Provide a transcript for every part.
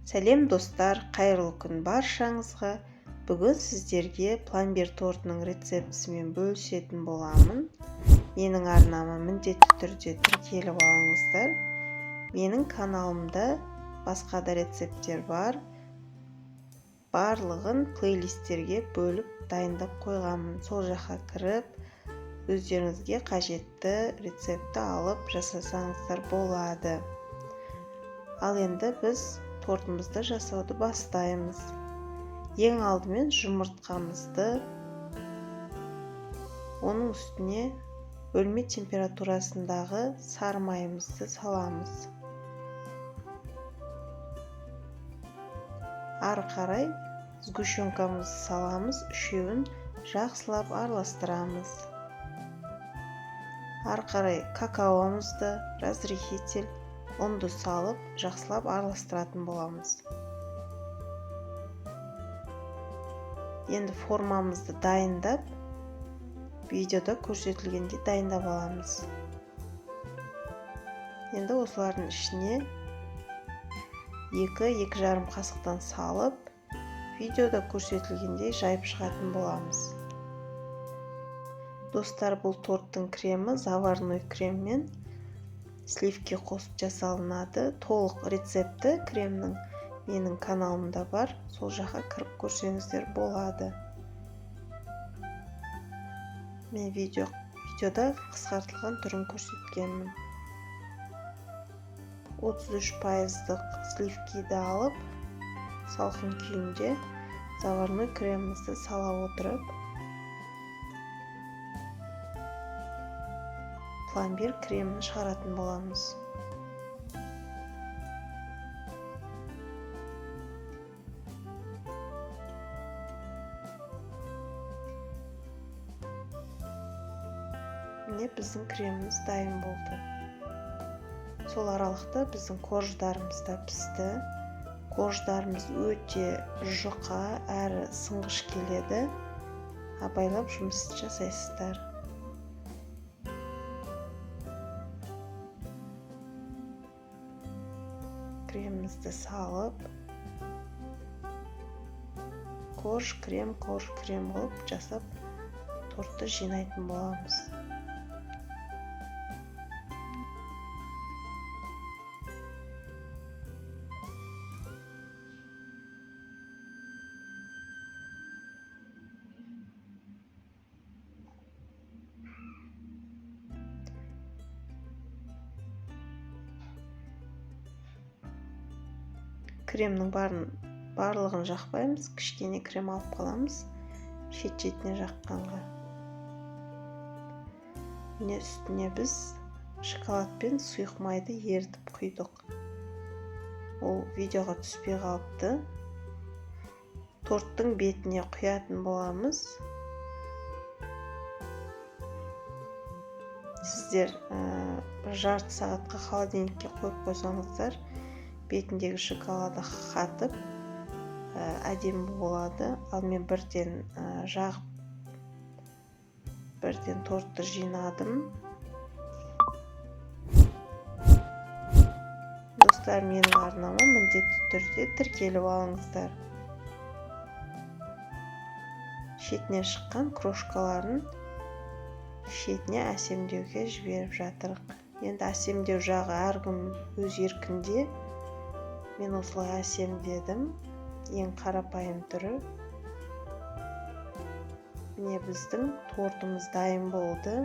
Сәлем достар, қайырлы күн баршаңызға. Бүгін сіздерге пломбир тортының рецептісімен бөлісетін боламын. Менің арнама міндетті түрде тіркеліп алыңыздар. Менің каналымда басқа да рецепттер бар. Барлығын плейлисттерге бөліп дайындап қойғанмын. Сол жаққа кіріп, өздеріңізге қажетті рецепті алып жасасаңыздар болады. Ал енді біз тортымызды жасауды бастаймыз. Ең алдымен жұмыртқамызды оның үстіне бөлме температурасындағы сары майымызды саламыз. Ары қарай сгущенкамызды саламыз, үшеуін жақсылап араластырамыз. Ары қарай какаомызды, разрыхитель, ұнды салып, жақсылап араластыратын боламыз. Енді формамызды дайындап, видеода көрсетілгенде дайындап аламыз. Енді осылардың ішіне 2-2,5 қасықтан салып, видеода көрсетілгендей жайып шығатын боламыз. Достар, бұл торттың кремі заварной креммен сливки қосып жасалынады. Толық рецепті кремнің менің каналымда бар. Сол жаққа кіріп көрсеңіздер болады. Мен видеода қысқартылған түрін көрсеткенмін. 33%-лық сливкиді алып, салқын күйінде заварной кремімізді сала отырып, пломбир кремін шығаратын боламыз. Міне біздің креміміз дайын болды. Сол аралықта біздің корждарымыз да пісті. Корждарымыз өте жұқа әрі сынғыш келеді. Абайлап жұмыс жасайсыздар. Кремімізді салып, корж-крем қылып жасап, тортты жинайтын боламыз. Кремнің барлығын жақпаймыз, кішкене крем алып қаламыз, шет-шетіне жаққанға. Міне үстіне біз шоколад пен сұйық майды ерітіп құйдық. Ол видеоға түспей қалыпты. Торттың бетіне құятын боламыз. Сіздер жарты сағатқа холодильникке қойып қойсаңыздар, бетіндегі шоколады қатып, әдемі болады. Ал мен бірден жағып, бірден тортты жинадым. Достар, менің арнама міндетті түрде тіркеліп алыңыздар. Шетіне шыққан крошкаларын шетіне әсемдеуге жіберіп жатырық. Енді әсемдеу жағы әркім өз еркінде. Мен осылай әсемдедім. Ең қарапайым түрі. Міне біздің тортымыз дайын болды.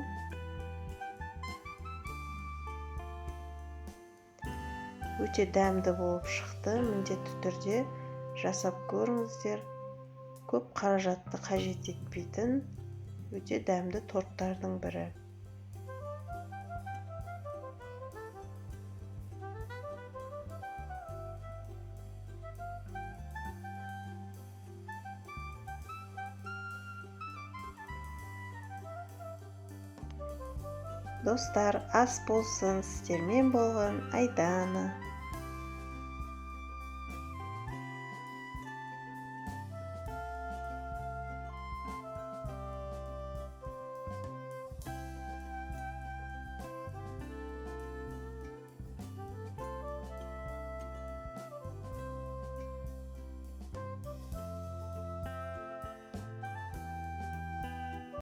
Өте дәмді болып шықты. Міндетті түрде жасап көріңіздер. Көп қаражатты қажет етпейтін өте дәмді торттардың бірі. Достар, ас болсын, сіздермен болған Айдана.